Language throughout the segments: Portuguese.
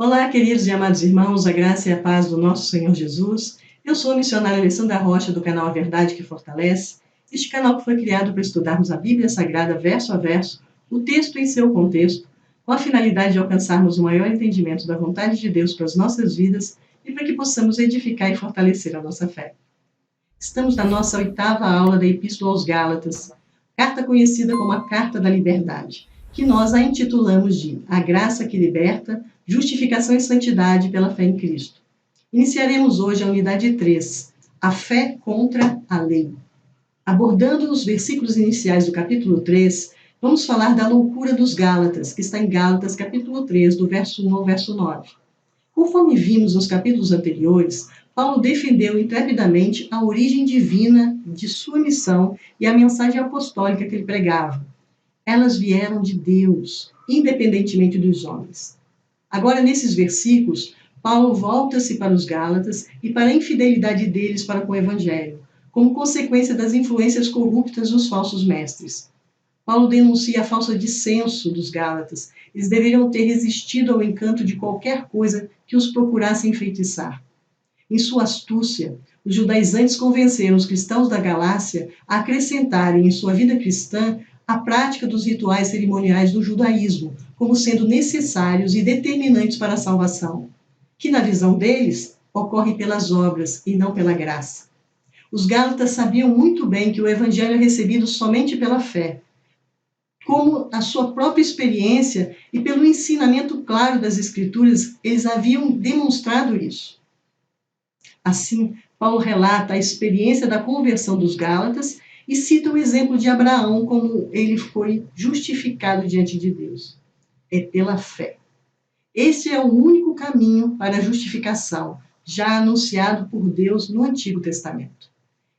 Olá, queridos e amados irmãos, a graça e a paz do nosso Senhor Jesus. Eu sou a missionária Alessandra Rocha, do canal A Verdade que Fortalece. Este canal que foi criado para estudarmos a Bíblia Sagrada, verso a verso, o texto em seu contexto, com a finalidade de alcançarmos o maior entendimento da vontade de Deus para as nossas vidas e para que possamos edificar e fortalecer a nossa fé. Estamos na nossa 8ª aula da Epístola aos Gálatas, carta conhecida como a Carta da Liberdade, que nós a intitulamos de A Graça que Liberta, Justificação e Santidade pela Fé em Cristo. Iniciaremos hoje a unidade 3, a fé contra a lei. Abordando os versículos iniciais do capítulo 3, vamos falar da loucura dos Gálatas, que está em Gálatas capítulo 3, do verso 1 ao verso 9. Conforme vimos nos capítulos anteriores, Paulo defendeu intrepidamente a origem divina de sua missão e a mensagem apostólica que ele pregava. Elas vieram de Deus, independentemente dos homens. Agora, nesses versículos, Paulo volta-se para os Gálatas e para a infidelidade deles para com o Evangelho, como consequência das influências corruptas dos falsos mestres. Paulo denuncia a falsa dissenso dos Gálatas. Eles deveriam ter resistido ao encanto de qualquer coisa que os procurasse enfeitiçar. Em sua astúcia, os judaizantes convenceram os cristãos da Galácia a acrescentarem em sua vida cristã a prática dos rituais cerimoniais do judaísmo, como sendo necessários e determinantes para a salvação, que, na visão deles, ocorre pelas obras e não pela graça. Os Gálatas sabiam muito bem que o evangelho é recebido somente pela fé, como a sua própria experiência e pelo ensinamento claro das Escrituras, eles haviam demonstrado isso. Assim, Paulo relata a experiência da conversão dos Gálatas e cita o exemplo de Abraão, como ele foi justificado diante de Deus. É pela fé. Esse é o único caminho para a justificação, já anunciado por Deus no Antigo Testamento.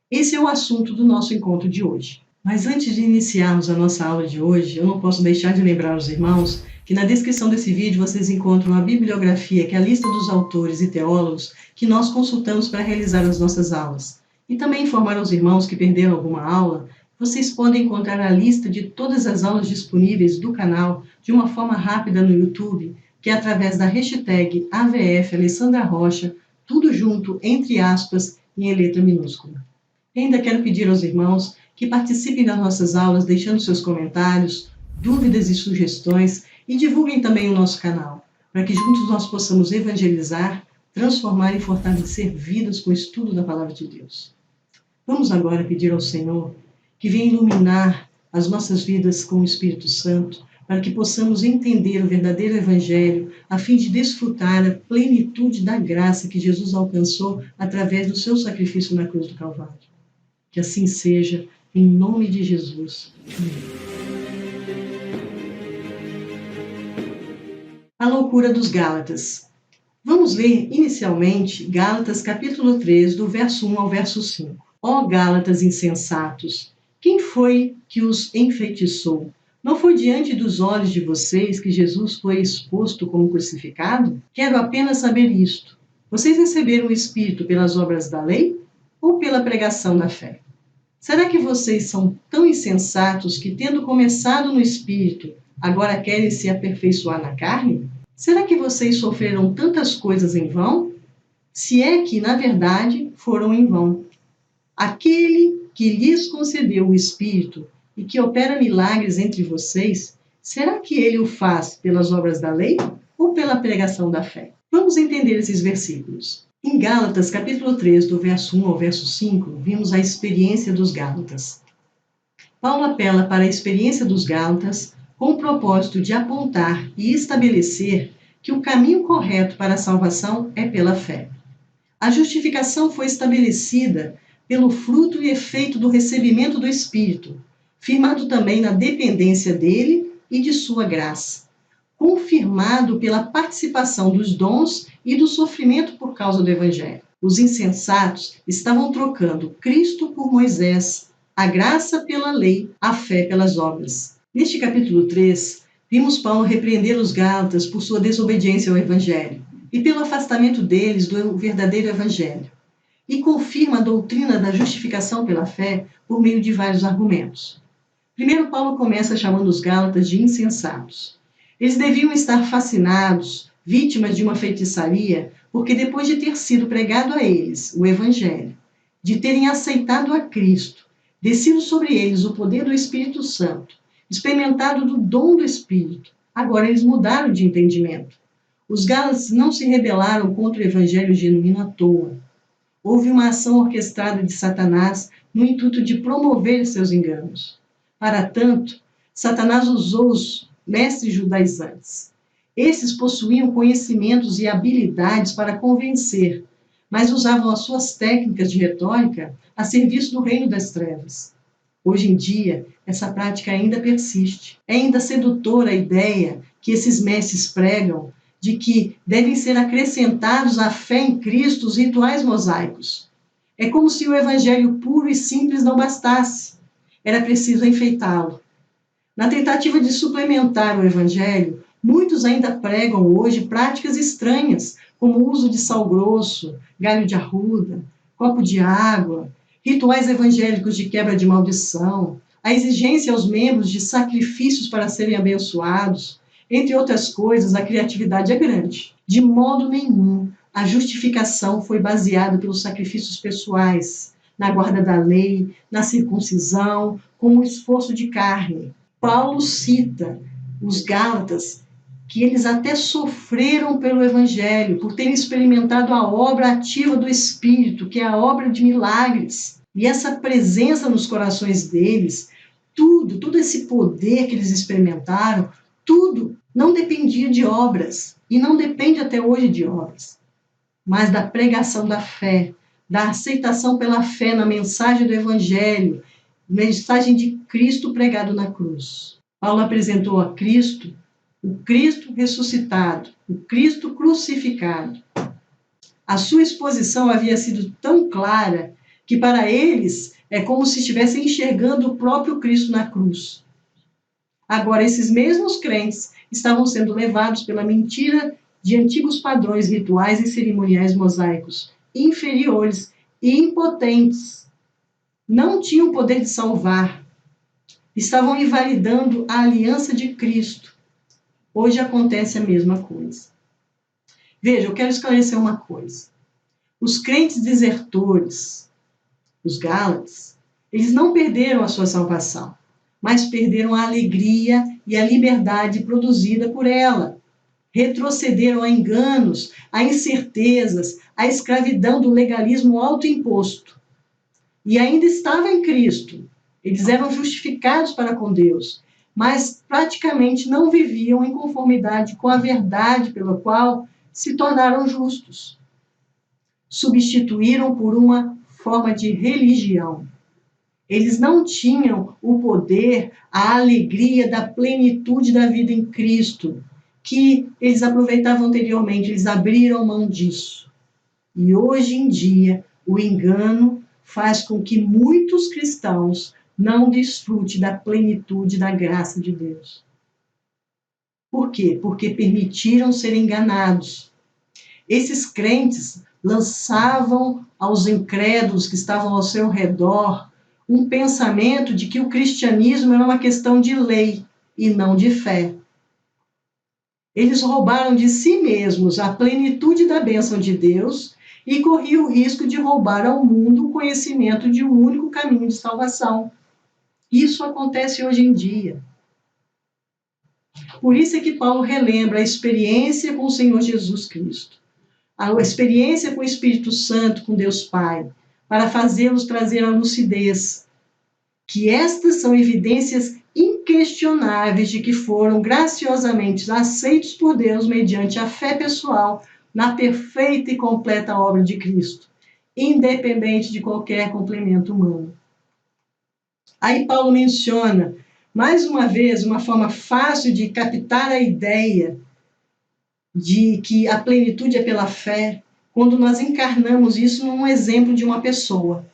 Esse é o assunto do nosso encontro de hoje. Mas antes de iniciarmos a nossa aula de hoje, eu não posso deixar de lembrar aos irmãos que na descrição desse vídeo vocês encontram a bibliografia, que é a lista dos autores e teólogos que nós consultamos para realizar as nossas aulas. E também informar aos irmãos que perderam alguma aula, vocês podem encontrar a lista de todas as aulas disponíveis do canal de uma forma rápida no YouTube, que é através da hashtag AVF Alessandra Rocha, tudo junto, entre aspas, e em letra minúscula. E ainda quero pedir aos irmãos que participem das nossas aulas, deixando seus comentários, dúvidas e sugestões, e divulguem também o nosso canal, para que juntos nós possamos evangelizar, transformar e fortalecer vidas com o estudo da Palavra de Deus. Vamos agora pedir ao Senhor que venha iluminar as nossas vidas com o Espírito Santo, para que possamos entender o verdadeiro Evangelho, a fim de desfrutar a plenitude da graça que Jesus alcançou através do seu sacrifício na cruz do Calvário. Que assim seja, em nome de Jesus. Amém. A loucura dos Gálatas. Vamos ler inicialmente Gálatas capítulo 3, do verso 1 ao verso 5. Ó Gálatas insensatos, quem foi que os enfeitiçou? Não foi diante dos olhos de vocês que Jesus foi exposto como crucificado? Quero apenas saber isto. Vocês receberam o Espírito pelas obras da lei ou pela pregação da fé? Será que vocês são tão insensatos que, tendo começado no Espírito, agora querem se aperfeiçoar na carne? Será que vocês sofreram tantas coisas em vão? Se é que, na verdade, foram em vão. Aquele que lhes concedeu o Espírito e que opera milagres entre vocês, será que ele o faz pelas obras da lei ou pela pregação da fé? Vamos entender esses versículos. Em Gálatas, capítulo 3, do verso 1 ao verso 5, vimos a experiência dos Gálatas. Paulo apela para a experiência dos Gálatas com o propósito de apontar e estabelecer que o caminho correto para a salvação é pela fé. A justificação foi estabelecida pelo fruto e efeito do recebimento do Espírito, firmado também na dependência dele e de sua graça, confirmado pela participação dos dons e do sofrimento por causa do Evangelho. Os insensatos estavam trocando Cristo por Moisés, a graça pela lei, a fé pelas obras. Neste capítulo 3, vimos Paulo repreender os Gálatas por sua desobediência ao Evangelho e pelo afastamento deles do verdadeiro Evangelho, e confirma a doutrina da justificação pela fé por meio de vários argumentos. Primeiro, Paulo começa chamando os Gálatas de insensatos. Eles deviam estar fascinados vítimas de uma feitiçaria, porque depois de ter sido pregado a eles o Evangelho, de terem aceitado a Cristo, descido sobre eles o poder do Espírito Santo, experimentado do dom do Espírito, agora eles mudaram de entendimento. Os Gálatas não se rebelaram contra o Evangelho genuíno à toa. Houve uma ação orquestrada de Satanás no intuito de promover seus enganos. Para tanto, Satanás usou os mestres judaizantes. Esses possuíam conhecimentos e habilidades para convencer, mas usavam as suas técnicas de retórica a serviço do reino das trevas. Hoje em dia, essa prática ainda persiste. É ainda sedutora a ideia que esses mestres pregam de que devem ser acrescentados à fé em Cristo os rituais mosaicos. É como se o evangelho puro e simples não bastasse. Era preciso enfeitá-lo. Na tentativa de suplementar o evangelho, muitos ainda pregam hoje práticas estranhas, como o uso de sal grosso, galho de arruda, copo de água, rituais evangélicos de quebra de maldição, a exigência aos membros de sacrifícios para serem abençoados. Entre outras coisas, a criatividade é grande. De modo nenhum, a justificação foi baseada pelos sacrifícios pessoais, na guarda da lei, na circuncisão, como um esforço de carne. Paulo cita os Gálatas que eles até sofreram pelo Evangelho, por terem experimentado a obra ativa do Espírito, que é a obra de milagres. E essa presença nos corações deles, todo esse poder que eles experimentaram, tudo não dependia de obras, e não depende até hoje de obras, mas da pregação da fé, da aceitação pela fé na mensagem do Evangelho, mensagem de Cristo pregado na cruz. Paulo apresentou a Cristo, o Cristo ressuscitado, o Cristo crucificado. A sua exposição havia sido tão clara que para eles é como se estivessem enxergando o próprio Cristo na cruz. Agora, esses mesmos crentes estavam sendo levados pela mentira de antigos padrões rituais e cerimoniais mosaicos, inferiores e impotentes. Não tinham o poder de salvar. Estavam invalidando a aliança de Cristo. Hoje acontece a mesma coisa. Veja, eu quero esclarecer uma coisa. Os crentes desertores, os Gálatas, eles não perderam a sua salvação, mas perderam a alegria e a liberdade produzida por ela. Retrocederam a enganos, a incertezas, a escravidão do legalismo autoimposto. E ainda estavam em Cristo. Eles eram justificados para com Deus, mas praticamente não viviam em conformidade com a verdade pela qual se tornaram justos. Substituíram por uma forma de religião. Eles não tinham o poder, a alegria da plenitude da vida em Cristo, que eles aproveitavam anteriormente, eles abriram mão disso. E hoje em dia, o engano faz com que muitos cristãos não desfrutem da plenitude da graça de Deus. Por quê? Porque permitiram ser enganados. Esses crentes lançavam aos incrédulos que estavam ao seu redor um pensamento de que o cristianismo era uma questão de lei e não de fé. Eles roubaram de si mesmos a plenitude da bênção de Deus e corriam o risco de roubar ao mundo o conhecimento de um único caminho de salvação. Isso acontece hoje em dia. Por isso é que Paulo relembra a experiência com o Senhor Jesus Cristo, a experiência com o Espírito Santo, com Deus Pai, para fazê-los trazer a lucidez, que estas são evidências inquestionáveis de que foram graciosamente aceitos por Deus mediante a fé pessoal na perfeita e completa obra de Cristo, independente de qualquer complemento humano. Aí Paulo menciona, mais uma vez, uma forma fácil de captar a ideia de que a plenitude é pela fé, quando nós encarnamos isso num exemplo de uma pessoa.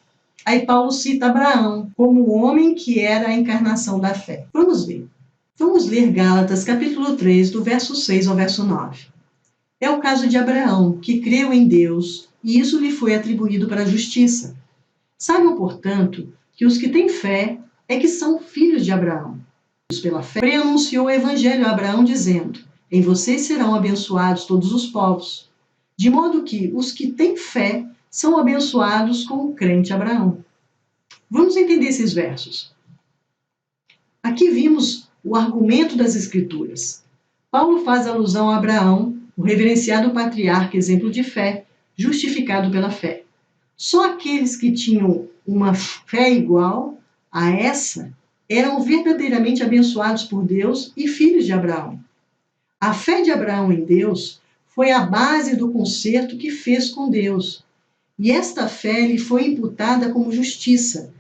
Aí Paulo cita Abraão como o homem que era a encarnação da fé. Vamos ver. Vamos ler Gálatas, capítulo 3, do verso 6 ao verso 9. É o caso de Abraão, que creu em Deus, e isso lhe foi atribuído para a justiça. Saibam, portanto, que os que têm fé é que são filhos de Abraão. Pela fé, anunciou o evangelho a Abraão, dizendo: Em você serão abençoados todos os povos, de modo que os que têm fé são abençoados com o crente Abraão. Vamos entender esses versos. Aqui vimos o argumento das Escrituras. Paulo faz alusão a Abraão, o reverenciado patriarca, exemplo de fé, justificado pela fé. Só aqueles que tinham uma fé igual a essa eram verdadeiramente abençoados por Deus e filhos de Abraão. A fé de Abraão em Deus foi a base do concerto que fez com Deus. E esta fé lhe foi imputada como justiça.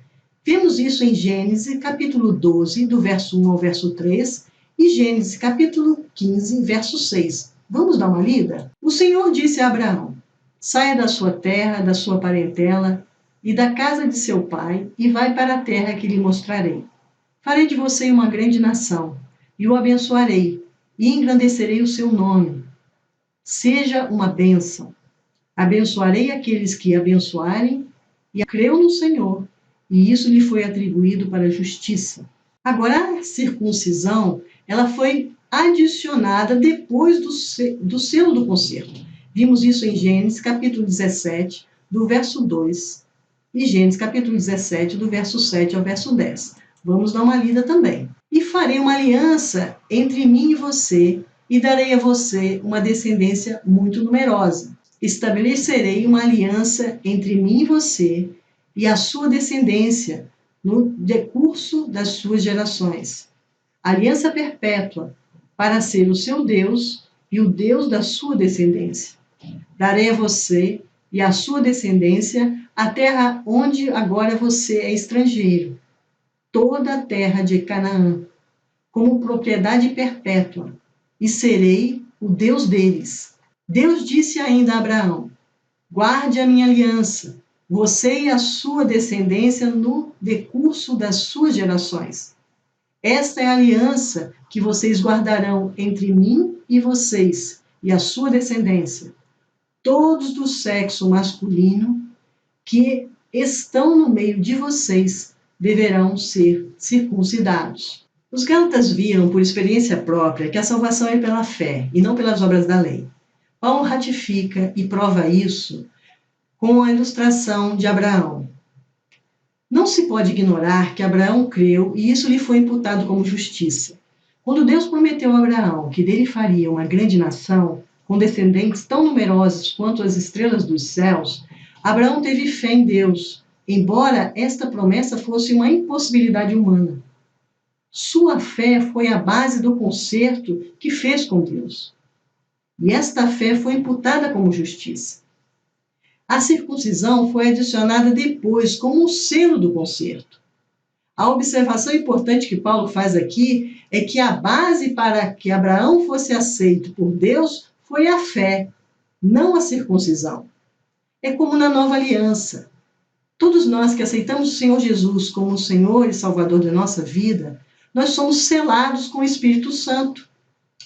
Vemos isso em Gênesis, capítulo 12, do verso 1 ao verso 3, e Gênesis, capítulo 15, verso 6. Vamos dar uma lida? O Senhor disse a Abraão: saia da sua terra, da sua parentela e da casa de seu pai, e vai para a terra que lhe mostrarei. Farei de você uma grande nação, e o abençoarei, e engrandecerei o seu nome. Seja uma bênção. Abençoarei aqueles que abençoarem, e creu no Senhor, e isso lhe foi atribuído para a justiça. Agora, a circuncisão, ela foi adicionada depois do selo do concerto. Vimos isso em Gênesis, capítulo 17, do verso 2, e Gênesis, capítulo 17, do verso 7 ao verso 10. Vamos dar uma lida também. E farei uma aliança entre mim e você, e darei a você uma descendência muito numerosa. Estabelecerei uma aliança entre mim e você e a sua descendência no decurso das suas gerações. Aliança perpétua, para ser o seu Deus e o Deus da sua descendência. Darei a você e à sua descendência a terra onde agora você é estrangeiro, toda a terra de Canaã, como propriedade perpétua, e serei o Deus deles. Deus disse ainda a Abraão: guarde a minha aliança, você e a sua descendência no decurso das suas gerações. Esta é a aliança que vocês guardarão entre mim e vocês e a sua descendência. Todos do sexo masculino que estão no meio de vocês deverão ser circuncidados. Os gálatas viam por experiência própria que a salvação é pela fé e não pelas obras da lei. Paulo ratifica e prova isso com a ilustração de Abraão. Não se pode ignorar que Abraão creu e isso lhe foi imputado como justiça. Quando Deus prometeu a Abraão que dele faria uma grande nação, com descendentes tão numerosos quanto as estrelas dos céus, Abraão teve fé em Deus, embora esta promessa fosse uma impossibilidade humana. Sua fé foi a base do concerto que fez com Deus. E esta fé foi imputada como justiça. A circuncisão foi adicionada depois como um selo do concerto. A observação importante que Paulo faz aqui é que a base para que Abraão fosse aceito por Deus foi a fé, não a circuncisão. É como na nova aliança. Todos nós que aceitamos o Senhor Jesus como o Senhor e Salvador da nossa vida, nós somos selados com o Espírito Santo.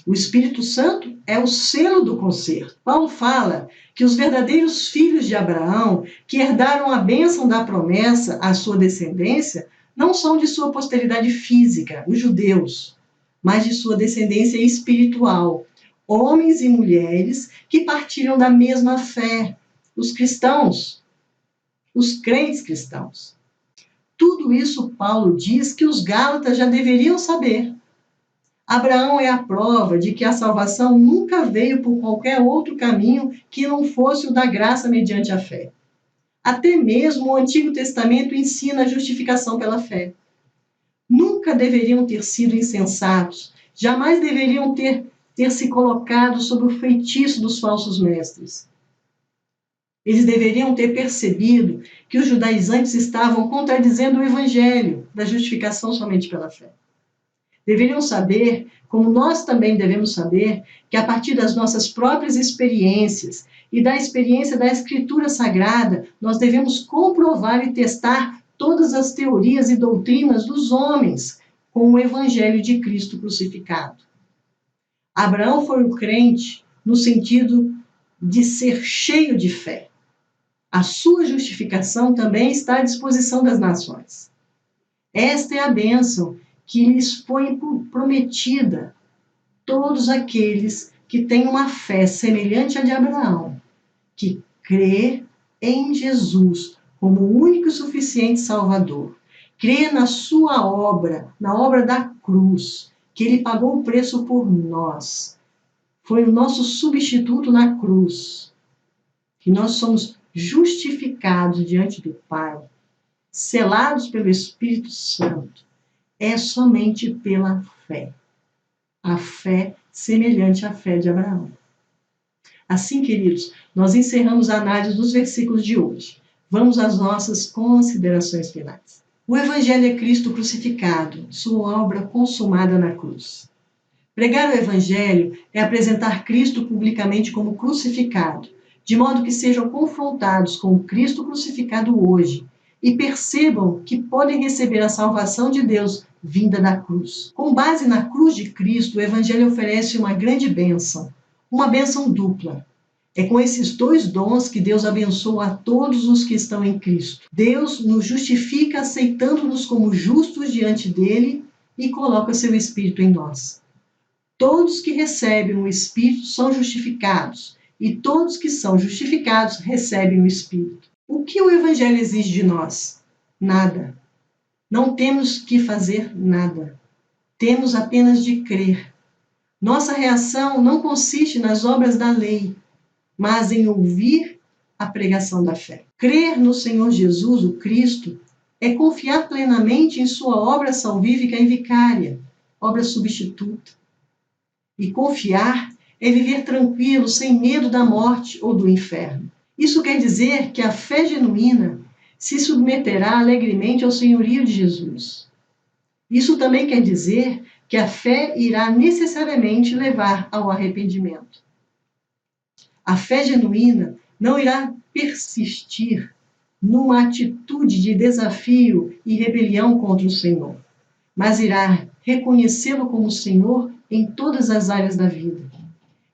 O Espírito Santo é o selo do concerto. Paulo fala que os verdadeiros filhos de Abraão, que herdaram a bênção da promessa à sua descendência, não são de sua posteridade física, os judeus, mas de sua descendência espiritual, homens e mulheres que partilham da mesma fé, os cristãos, os crentes cristãos. Tudo isso Paulo diz que os gálatas já deveriam saber. Abraão é a prova de que a salvação nunca veio por qualquer outro caminho que não fosse o da graça mediante a fé. Até mesmo o Antigo Testamento ensina a justificação pela fé. Nunca deveriam ter sido insensatos, jamais deveriam ter se colocado sob o feitiço dos falsos mestres. Eles deveriam ter percebido que os judaizantes estavam contradizendo o evangelho da justificação somente pela fé. Deveriam saber, como nós também devemos saber, que a partir das nossas próprias experiências e da experiência da Escritura Sagrada, nós devemos comprovar e testar todas as teorias e doutrinas dos homens com o Evangelho de Cristo crucificado. Abraão foi um crente no sentido de ser cheio de fé. A sua justificação também está à disposição das nações. Esta é a bênção que lhes foi prometida todos aqueles que têm uma fé semelhante à de Abraão, que crê em Jesus como o único e suficiente Salvador, crê na sua obra, na obra da cruz, que ele pagou o preço por nós, foi o nosso substituto na cruz, que nós somos justificados diante do Pai, selados pelo Espírito Santo, é somente pela fé. A fé semelhante à fé de Abraão. Assim, queridos, nós encerramos a análise dos versículos de hoje. Vamos às nossas considerações finais. O Evangelho é Cristo crucificado, sua obra consumada na cruz. Pregar o Evangelho é apresentar Cristo publicamente como crucificado, de modo que sejam confrontados com o Cristo crucificado hoje e percebam que podem receber a salvação de Deus vinda da cruz. Com base na cruz de Cristo, o Evangelho oferece uma grande bênção, uma bênção dupla. É com esses dois dons que Deus abençoa a todos os que estão em Cristo. Deus nos justifica aceitando-nos como justos diante dele e coloca seu Espírito em nós. Todos que recebem o Espírito são justificados, e todos que são justificados recebem o Espírito. O que o Evangelho exige de nós? Nada. Não temos que fazer nada. Temos apenas de crer. Nossa reação não consiste nas obras da lei, mas em ouvir a pregação da fé. Crer no Senhor Jesus, o Cristo, é confiar plenamente em sua obra salvífica e vicária, obra substituta. E confiar é viver tranquilo, sem medo da morte ou do inferno. Isso quer dizer que a fé genuína se submeterá alegremente ao senhorio de Jesus. Isso também quer dizer que a fé irá necessariamente levar ao arrependimento. A fé genuína não irá persistir numa atitude de desafio e rebelião contra o Senhor, mas irá reconhecê-lo como Senhor em todas as áreas da vida.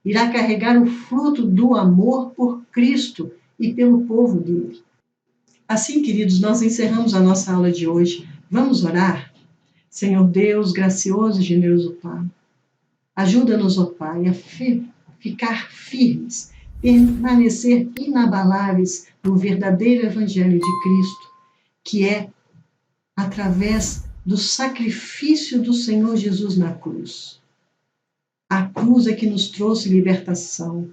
Irá carregar o fruto do amor por Cristo e pelo povo dele. Assim, queridos, nós encerramos a nossa aula de hoje. Vamos orar? Senhor Deus, gracioso e generoso Pai, ajuda-nos, ó Pai, a ficar firmes, permanecer inabaláveis no verdadeiro Evangelho de Cristo, que é através do sacrifício do Senhor Jesus na cruz. A cruz é que nos trouxe libertação.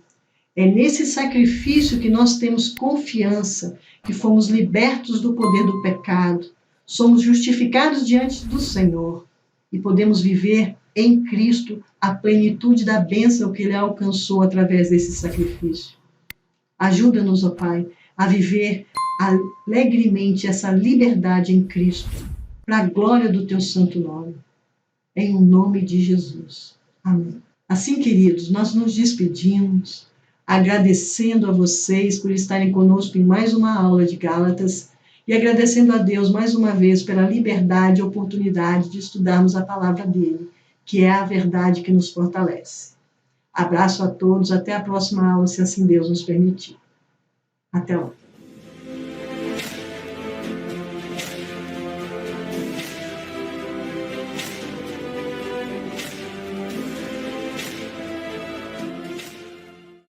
É nesse sacrifício que nós temos confiança, que fomos libertos do poder do pecado, somos justificados diante do Senhor e podemos viver em Cristo a plenitude da bênção que Ele alcançou através desse sacrifício. Ajuda-nos, ó Pai, a viver alegremente essa liberdade em Cristo, para a glória do Teu santo nome. Em nome de Jesus. Amém. Assim, queridos, nós nos despedimos, agradecendo a vocês por estarem conosco em mais uma aula de Gálatas e agradecendo a Deus mais uma vez pela liberdade e oportunidade de estudarmos a palavra dele, que é a verdade que nos fortalece. Abraço a todos, até a próxima aula, se assim Deus nos permitir. Até lá.